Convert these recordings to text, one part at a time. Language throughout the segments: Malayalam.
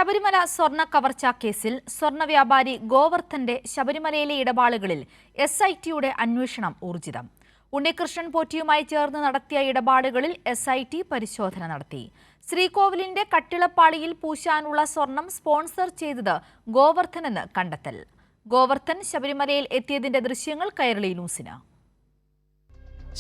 ശബരിമല സ്വർണ്ണ കവർച്ചാ കേസിൽ സ്വർണ്ണ വ്യാപാരി ഗോവർദ്ധന്റെ ശബരിമലയിലെ ഇടപാടുകളിൽ SITയുടെ അന്വേഷണം ഊർജിതം. ഉണ്ണികൃഷ്ണൻ പോറ്റിയുമായി ചേർന്ന് നടത്തിയ ഇടപാടുകളിൽ SIT പരിശോധന നടത്തി. ശ്രീകോവിലിന്റെ കട്ടിളപ്പാളിയിൽ പൂശാനുള്ള സ്വർണം സ്പോൺസർ ചെയ്തത് ഗോവർദ്ധനെന്ന് കണ്ടെത്തൽ. ഗോവർദ്ധൻ ശബരിമലയിൽ എത്തിയതിന്റെ ദൃശ്യങ്ങൾ കൈരളി ന്യൂസിന്.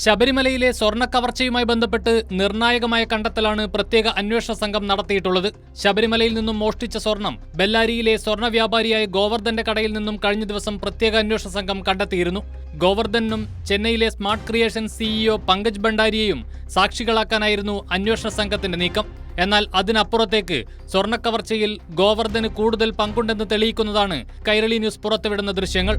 ശബരിമലയിലെ സ്വർണ്ണ കവർച്ചയുമായി ബന്ധപ്പെട്ട് നിർണായകമായ കണ്ടെത്തലാണ് പ്രത്യേക അന്വേഷണ സംഘം നടത്തിയിട്ടുള്ളത്. ശബരിമലയിൽ നിന്നും മോഷ്ടിച്ച സ്വർണം ബെല്ലാരിയിലെ സ്വർണ്ണ വ്യാപാരിയായ ഗോവർദ്ധന്റെ കടയിൽ നിന്നും കഴിഞ്ഞ ദിവസം പ്രത്യേക അന്വേഷണ സംഘം കണ്ടെത്തിയിരുന്നു. ഗോവർദ്ധനും ചെന്നൈയിലെ സ്മാർട്ട് ക്രിയേഷൻ CEO പങ്കജ് ഭണ്ഡാരിയെയും സാക്ഷികളാക്കാനായിരുന്നു അന്വേഷണ സംഘത്തിന്റെ നീക്കം. എന്നാൽ അതിനപ്പുറത്തേക്ക് സ്വർണ്ണ കവർച്ചയിൽ ഗോവർദ്ധന് കൂടുതൽ പങ്കുണ്ടെന്ന് തെളിയിക്കുന്നതാണ് കൈരളി ന്യൂസ് പുറത്തുവിടുന്ന ദൃശ്യങ്ങൾ.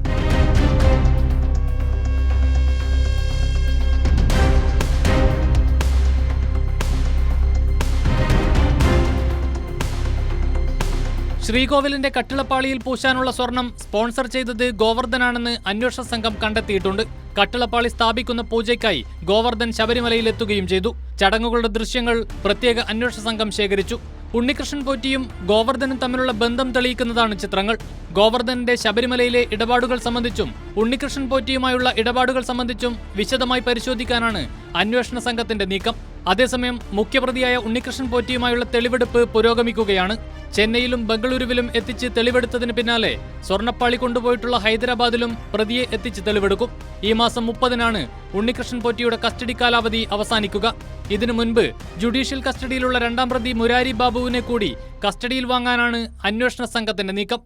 ശ്രീകോവിലിന്റെ കട്ടിളപ്പാളിയിൽ പൂശാനുള്ള സ്വർണം സ്പോൺസർ ചെയ്തത് ഗോവർദ്ധനാണെന്ന് അന്വേഷണ സംഘം കണ്ടെത്തിയിട്ടുണ്ട്. കട്ടിളപ്പാളി സ്ഥാപിക്കുന്ന പൂജയ്ക്കായി ഗോവർദ്ധൻ ശബരിമലയിലെത്തുകയും ചെയ്തു. ചടങ്ങുകളുടെ ദൃശ്യങ്ങൾ പ്രത്യേക അന്വേഷണ സംഘം ശേഖരിച്ചു. ഉണ്ണികൃഷ്ണൻ പോറ്റിയും ഗോവർദ്ധനും തമ്മിലുള്ള ബന്ധം തെളിയിക്കുന്നതാണ് ചിത്രങ്ങൾ. ഗോവർദ്ധന്റെ ശബരിമലയിലെ ഇടപാടുകൾ സംബന്ധിച്ചും ഉണ്ണികൃഷ്ണൻ പോറ്റിയുമായുള്ള ഇടപാടുകൾ സംബന്ധിച്ചും വിശദമായി പരിശോധിക്കാനാണ് അന്വേഷണ സംഘത്തിന്റെ നീക്കം. അതേസമയം മുഖ്യപ്രതിയായ ഉണ്ണികൃഷ്ണൻ പോറ്റിയുമായുള്ള തെളിവെടുപ്പ് പുരോഗമിക്കുകയാണ്. ചെന്നൈയിലും ബംഗളൂരുവിലും എത്തിച്ച് തെളിവെടുത്തതിന് പിന്നാലെ സ്വർണ്ണപ്പാളി കൊണ്ടുപോയിട്ടുള്ള ഹൈദരാബാദിലും പ്രതിയെ എത്തിച്ച് തെളിവെടുക്കും. ഈ മാസം 30-നാണ് ഉണ്ണികൃഷ്ണൻ പോറ്റിയുടെ കസ്റ്റഡി കാലാവധി അവസാനിക്കുക. ഇതിനു മുൻപ് ജുഡീഷ്യൽ കസ്റ്റഡിയിലുള്ള രണ്ടാം പ്രതി മുരാരി ബാബുവിനെ കൂടി കസ്റ്റഡിയിൽ വാങ്ങാനാണ് അന്വേഷണ സംഘത്തിന്റെ നീക്കം.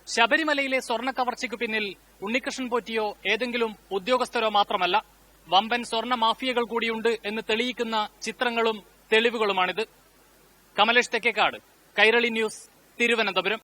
ശബരിമലയിലെ സ്വർണ്ണ കവർച്ചയ്ക്ക് പിന്നിൽ ഉണ്ണികൃഷ്ണൻ പോറ്റിയോ ഏതെങ്കിലും ഉദ്യോഗസ്ഥരോ മാത്രമല്ല, വമ്പൻ സ്വർണ്ണ മാഫിയകൾ കൂടിയുണ്ട് എന്ന് തെളിയിക്കുന്ന ചിത്രങ്ങളും തെളിവുകളുമാണിത്. കമലേഷ് തെക്കേക്കാട്, കൈരളി ന്യൂസ്, തിരുവനന്തപുരം.